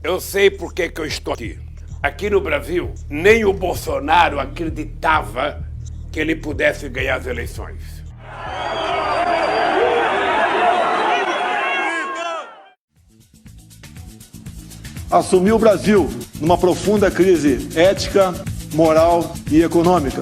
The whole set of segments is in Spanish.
Eu sei por que eu estou aqui. Aqui no Brasil, nem o Bolsonaro acreditava que ele pudesse ganhar as eleições. Assumiu o Brasil numa profunda crise ética, moral e econômica.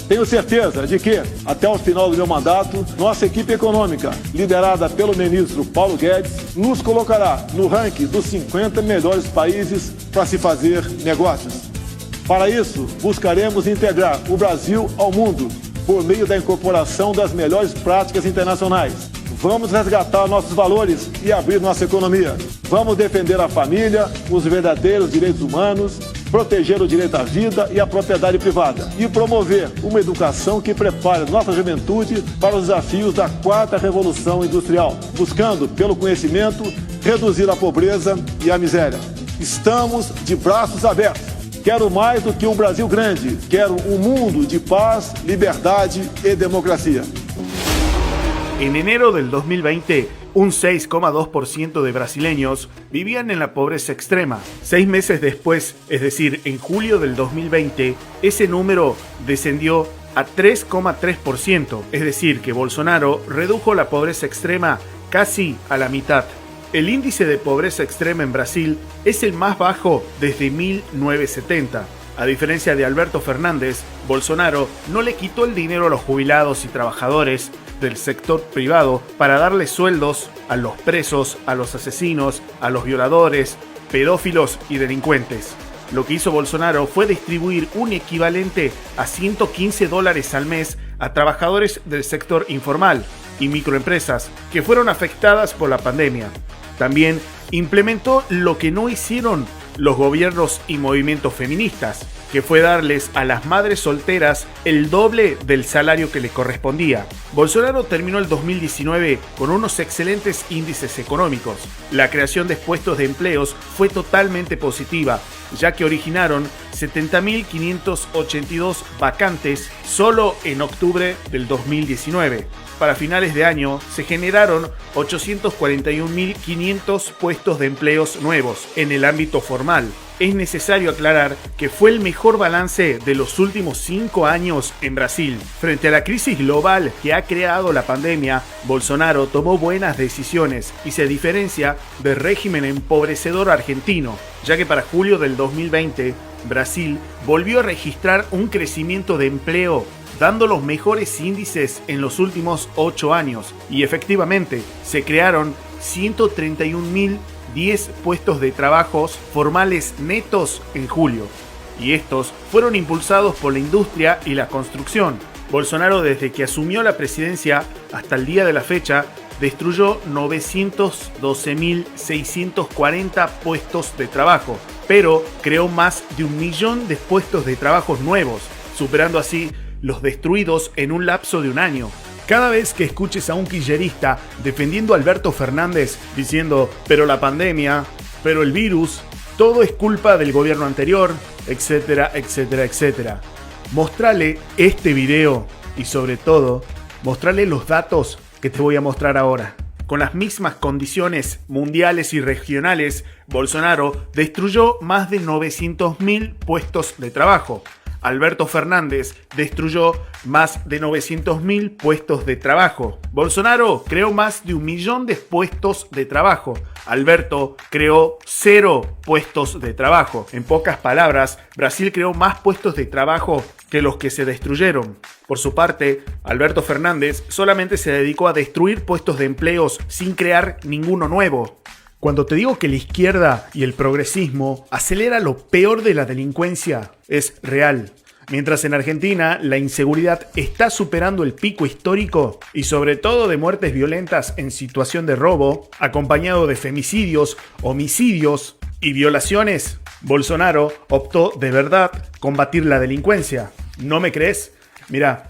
Tenho certeza de que, até o final do meu mandato, nossa equipe econômica, liderada pelo ministro Paulo Guedes, nos colocará no ranking dos 50 melhores países para se fazer negócios. Para isso, buscaremos integrar o Brasil ao mundo por meio da incorporação das melhores práticas internacionais. Vamos resgatar nossos valores e abrir nossa economia. Vamos defender a família, os verdadeiros direitos humanos, proteger o direito à vida e à propriedade privada e promover uma educação que prepare nossa juventude para os desafios da quarta revolução industrial, buscando, pelo conhecimento, reduzir a pobreza e a miséria. Estamos de braços abertos. Quero mais do que um Brasil grande. Quero um mundo de paz, liberdade e democracia. En enero del 2020, un 6,2% de brasileños vivían en la pobreza extrema. 6 meses después, es decir, en julio del 2020, ese número descendió a 3,3%, es decir, que Bolsonaro redujo la pobreza extrema casi a la mitad. El índice de pobreza extrema en Brasil es el más bajo desde 1970. A diferencia de Alberto Fernández, Bolsonaro no le quitó el dinero a los jubilados y trabajadores del sector privado para darles sueldos a los presos, a los asesinos, a los violadores, pedófilos y delincuentes. Lo que hizo Bolsonaro fue distribuir un equivalente a $115 al mes a trabajadores del sector informal y microempresas que fueron afectadas por la pandemia. También implementó lo que no hicieron los gobiernos y movimientos feministas, que fue darles a las madres solteras el doble del salario que les correspondía. Bolsonaro terminó el 2019 con unos excelentes índices económicos. La creación de puestos de empleos fue totalmente positiva, ya que originaron 70.582 vacantes solo en octubre del 2019. Para finales de año se generaron 841.500 puestos de empleos nuevos en el ámbito formal. Es necesario aclarar que fue el mejor balance de los últimos 5 años en Brasil. Frente a la crisis global que ha creado la pandemia, Bolsonaro tomó buenas decisiones y se diferencia del régimen empobrecedor argentino, ya que para julio del 2020, Brasil volvió a registrar un crecimiento de empleo dando los mejores índices en los últimos 8 años, y efectivamente se crearon 131.010 puestos de trabajos formales netos en julio, y estos fueron impulsados por la industria y la construcción. Bolsonaro, desde que asumió la presidencia hasta el día de la fecha, destruyó 912.640 puestos de trabajo, pero creó más de 1 millón de puestos de trabajo nuevos, superando así los destruidos en un lapso de un año. Cada vez que escuches a un kirchnerista defendiendo a Alberto Fernández diciendo pero la pandemia, pero el virus, todo es culpa del gobierno anterior, etcétera, etcétera, etcétera. Mostrale este video y sobre todo, mostrale los datos que te voy a mostrar ahora. Con las mismas condiciones mundiales y regionales, Bolsonaro destruyó más de 900.000 puestos de trabajo. Alberto Fernández destruyó más de 900.000 puestos de trabajo. Bolsonaro creó más de 1 millón de puestos de trabajo. Alberto creó 0 puestos de trabajo. En pocas palabras, Brasil creó más puestos de trabajo que los que se destruyeron. Por su parte, Alberto Fernández solamente se dedicó a destruir puestos de empleos sin crear ninguno nuevo. Cuando te digo que la izquierda y el progresismo acelera lo peor de la delincuencia, es real. Mientras en Argentina la inseguridad está superando el pico histórico y sobre todo de muertes violentas en situación de robo, acompañado de femicidios, homicidios y violaciones, Bolsonaro optó de verdad combatir la delincuencia. ¿No me crees? Mira.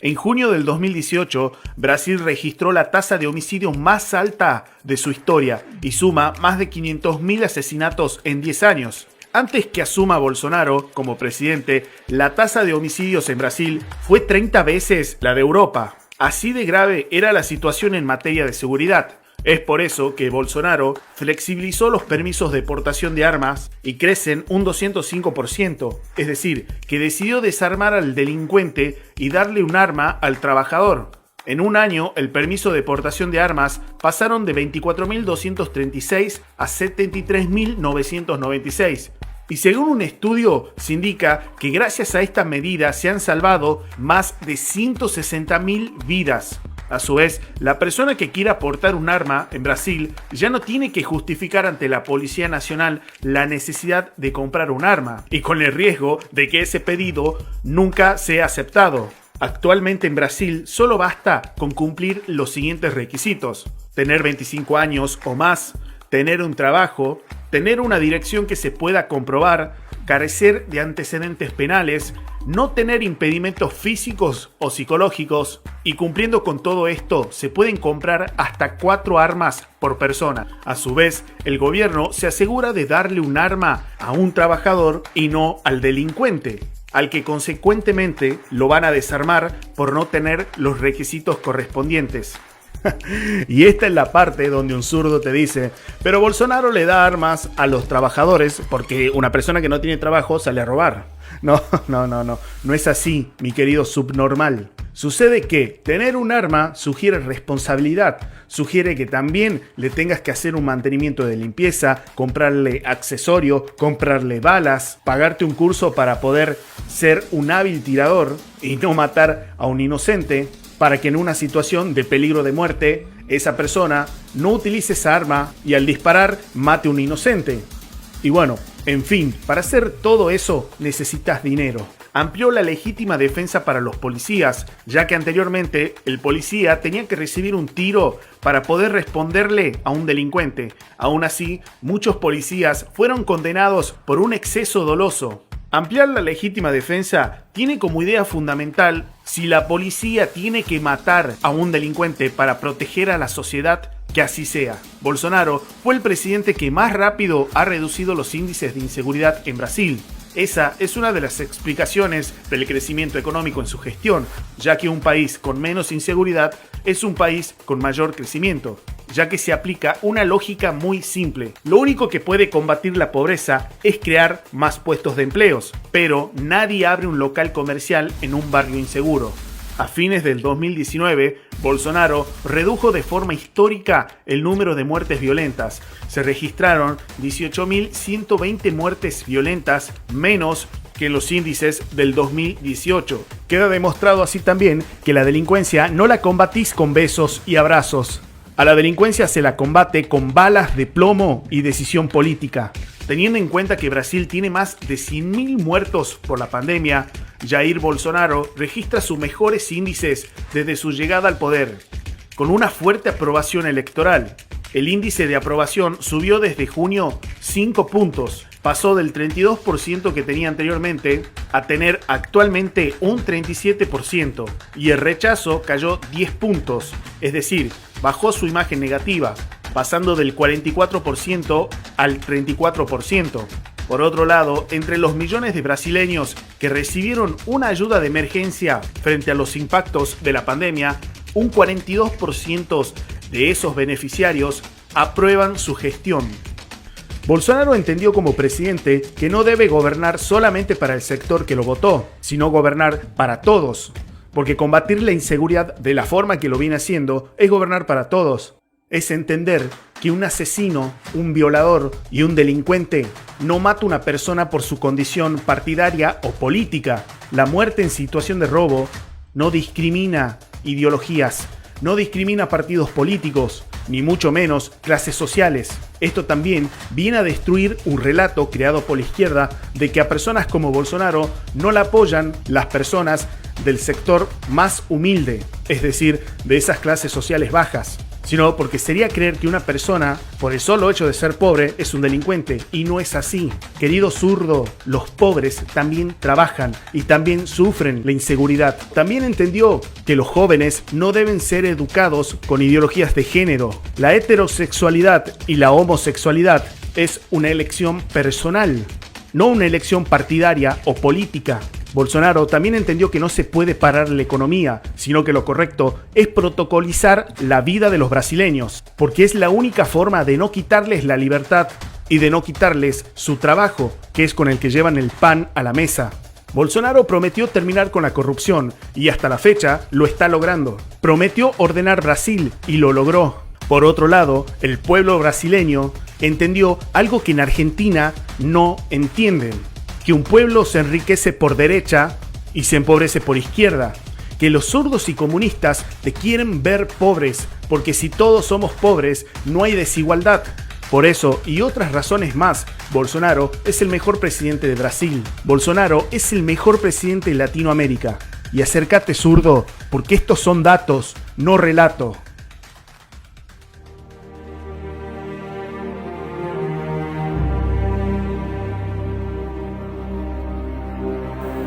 En junio del 2018, Brasil registró la tasa de homicidio más alta de su historia y suma más de 500.000 asesinatos en 10 años. Antes que asuma Bolsonaro como presidente, la tasa de homicidios en Brasil fue 30 veces la de Europa. Así de grave era la situación en materia de seguridad. Es por eso que Bolsonaro flexibilizó los permisos de portación de armas y crecen un 205%, es decir, que decidió desarmar al delincuente y darle un arma al trabajador. En un año, el permiso de portación de armas pasaron de 24.236 a 73.996. Y según un estudio, se indica que gracias a esta medida se han salvado más de 160.000 vidas. A su vez, la persona que quiera portar un arma en Brasil ya no tiene que justificar ante la Policía Nacional la necesidad de comprar un arma, y con el riesgo de que ese pedido nunca sea aceptado. Actualmente en Brasil solo basta con cumplir los siguientes requisitos: tener 25 años o más, tener un trabajo, tener una dirección que se pueda comprobar, carecer de antecedentes penales, no tener impedimentos físicos o psicológicos, y cumpliendo con todo esto se pueden comprar hasta 4 armas por persona. A su vez, el gobierno se asegura de darle un arma a un trabajador y no al delincuente, al que consecuentemente lo van a desarmar por no tener los requisitos correspondientes. Y esta es la parte donde un zurdo te dice: pero Bolsonaro le da armas a los trabajadores porque una persona que no tiene trabajo sale a robar. No es así, mi querido subnormal. Sucede que tener un arma sugiere responsabilidad, sugiere que también le tengas que hacer un mantenimiento de limpieza, comprarle accesorio, comprarle balas, pagarte un curso para poder ser un hábil tirador y no matar a un inocente, para que en una situación de peligro de muerte, esa persona no utilice esa arma y al disparar mate a un inocente. Y bueno, en fin, para hacer todo eso necesitas dinero. Amplió la legítima defensa para los policías, ya que anteriormente el policía tenía que recibir un tiro para poder responderle a un delincuente. Aún así, muchos policías fueron condenados por un exceso doloso. Ampliar la legítima defensa tiene como idea fundamental: si la policía tiene que matar a un delincuente para proteger a la sociedad, que así sea. Bolsonaro fue el presidente que más rápido ha reducido los índices de inseguridad en Brasil. Esa es una de las explicaciones del crecimiento económico en su gestión, ya que un país con menos inseguridad es un país con mayor crecimiento, ya que se aplica una lógica muy simple. Lo único que puede combatir la pobreza es crear más puestos de empleos, pero nadie abre un local comercial en un barrio inseguro. A fines del 2019, Bolsonaro redujo de forma histórica el número de muertes violentas. Se registraron 18.120 muertes violentas menos que en los índices del 2018. Queda demostrado así también que la delincuencia no la combatís con besos y abrazos. A la delincuencia se la combate con balas de plomo y decisión política. Teniendo en cuenta que Brasil tiene más de 100.000 muertos por la pandemia, Jair Bolsonaro registra sus mejores índices desde su llegada al poder, con una fuerte aprobación electoral. El índice de aprobación subió desde junio 5 puntos, pasó del 32% que tenía anteriormente a tener actualmente un 37%, y el rechazo cayó 10 puntos, es decir, bajó su imagen negativa, pasando del 44% al 34%. Por otro lado, entre los millones de brasileños que recibieron una ayuda de emergencia frente a los impactos de la pandemia, un 42% de esos beneficiarios aprueban su gestión. Bolsonaro entendió como presidente que no debe gobernar solamente para el sector que lo votó, sino gobernar para todos, porque combatir la inseguridad de la forma que lo viene haciendo es gobernar para todos. Es entender que un asesino, un violador y un delincuente no mata a una persona por su condición partidaria o política. La muerte en situación de robo no discrimina ideologías, no discrimina partidos políticos, ni mucho menos clases sociales. Esto también viene a destruir un relato creado por la izquierda de que a personas como Bolsonaro no la apoyan las personas del sector más humilde, es decir, de esas clases sociales bajas, sino porque sería creer que una persona, por el solo hecho de ser pobre, es un delincuente, y no es así. Querido zurdo, los pobres también trabajan y también sufren la inseguridad. También entendió que los jóvenes no deben ser educados con ideologías de género. La heterosexualidad y la homosexualidad es una elección personal, no una elección partidaria o política. Bolsonaro también entendió que no se puede parar la economía, sino que lo correcto es protocolizar la vida de los brasileños, porque es la única forma de no quitarles la libertad y de no quitarles su trabajo, que es con el que llevan el pan a la mesa. Bolsonaro prometió terminar con la corrupción y hasta la fecha lo está logrando. Prometió ordenar Brasil y lo logró. Por otro lado, el pueblo brasileño entendió algo que en Argentina no entienden: que un pueblo se enriquece por derecha y se empobrece por izquierda, que los zurdos y comunistas te quieren ver pobres, porque si todos somos pobres no hay desigualdad. Por eso y otras razones más, Bolsonaro es el mejor presidente de Brasil. Bolsonaro es el mejor presidente de Latinoamérica. Y acércate, zurdo, porque estos son datos, no relato.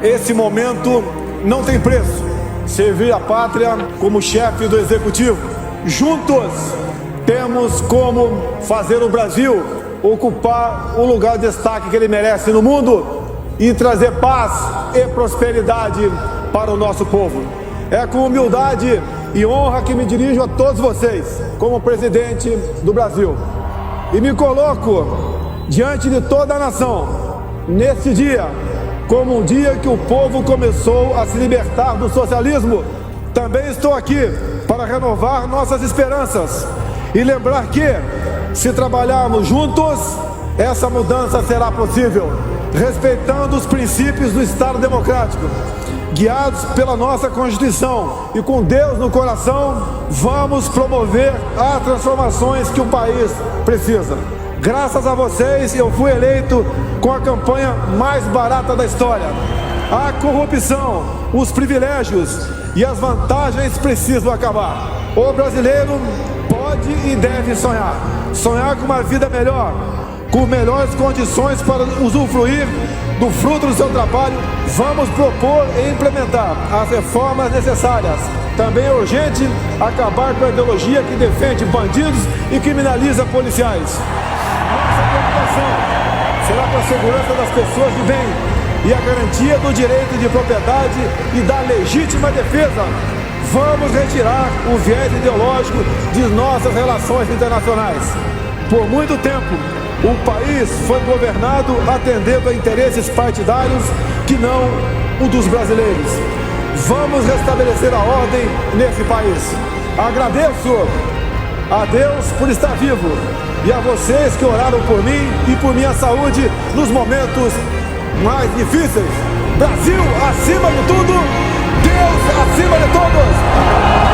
Esse momento não tem preço. Servir a pátria como chefe do executivo. Juntos temos como fazer o Brasil ocupar o lugar de destaque que ele merece no mundo e trazer paz e prosperidade para o nosso povo. É com humildade e honra que me dirijo a todos vocês, como presidente do Brasil. E me coloco diante de toda a nação, nesse dia, como um dia que o povo começou a se libertar do socialismo. Também estou aqui para renovar nossas esperanças e lembrar que, se trabalharmos juntos, essa mudança será possível, respeitando os princípios do Estado Democrático. Guiados pela nossa Constituição e com Deus no coração, vamos promover as transformações que o país precisa. Graças a vocês, eu fui eleito com a campanha mais barata da história. A corrupção, os privilégios e as vantagens precisam acabar. O brasileiro pode e deve sonhar. Sonhar com uma vida melhor, com melhores condições para usufruir do fruto do seu trabalho. Vamos propor e implementar as reformas necessárias. Também é urgente acabar com a ideologia que defende bandidos e criminaliza policiais. Nossa preocupação será com a segurança das pessoas de bem e a garantia do direito de propriedade e da legítima defesa. Vamos retirar o viés ideológico de nossas relações internacionais. Por muito tempo, o país foi governado atendendo a interesses partidários que não o dos brasileiros. Vamos restabelecer a ordem nesse país. Agradeço a Deus por estar vivo e a vocês que oraram por mim e por minha saúde nos momentos mais difíceis. Brasil acima de tudo, Deus acima de todos.